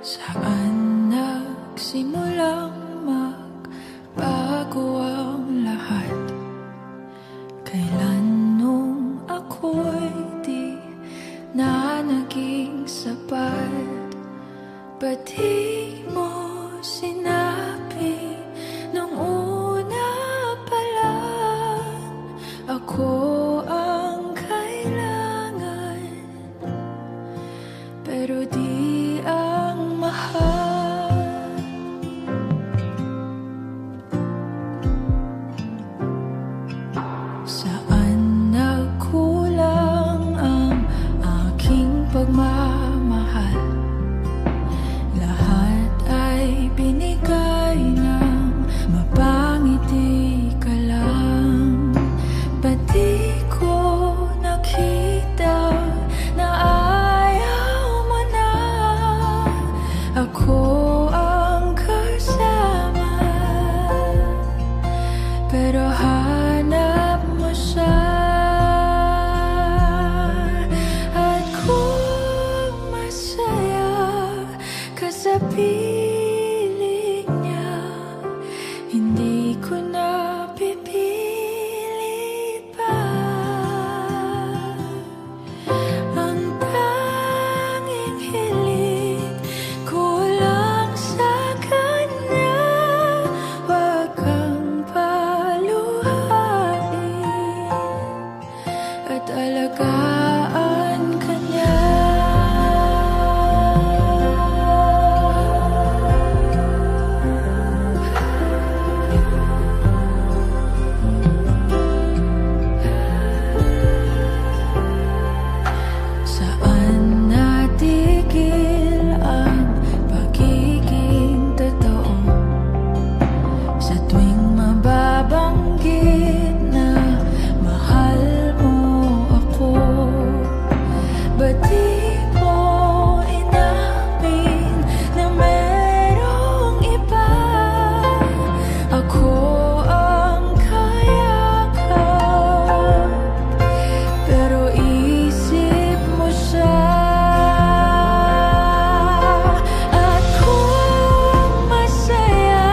Saan nagsimulang magbago ang lahat? Kailan nung ako'y di na naging sapat? Ba't di mo sinabi nung una pa lang ako ang kailangan, pero di ang mahal? Saan nagkulang ang aking pagmamahal? Lahat ay binigay ng mapangiti ka lang. Ba't di ko nakita na ayaw mo na ako ang kasama? Pero hanap mo siya, at kung masaya ka sa piling niya, hindi ko na pipilit pa. Ang tanging hiling ko lang sa kanya, wag kang paluhain at alagaan ka niya. Saan natigil ang pagiging totoo? Sa tuwing mababanggit na mahal mo ako, ba't di mo inamin na merong iba? Ako ang kayakap, pero isip mo siya. At kung masaya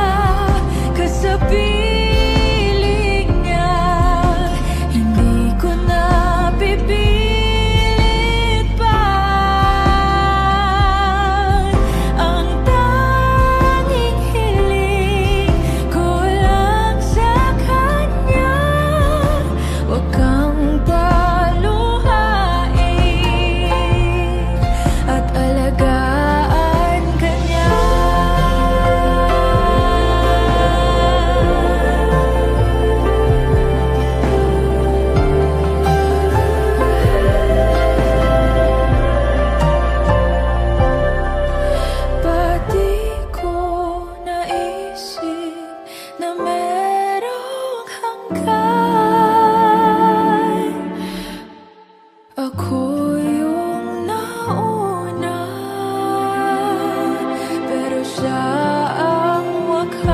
ka sa piling niya, hindi ko na pipilit pa. Ang tanging hiling ko lang sa kanya, wag kang paluhain at alagaan ka niya. Ba't di ko naisip na merong hanggan? Ako yung nauna, pero siya ang wakas.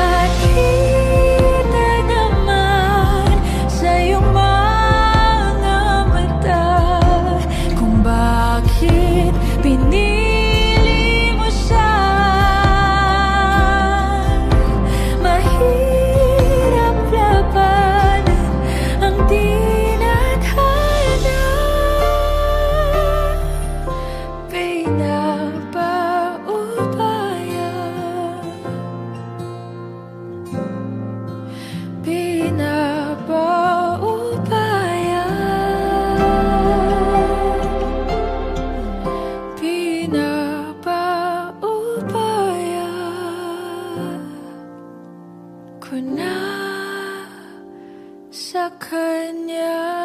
At kita naman sa iyong mga mata kung bakit pinili mo siya. Mahirap labanan ang tinadhana. Pinapaubaya, pinapaubaya, pinapaubaya ko na sa kanya.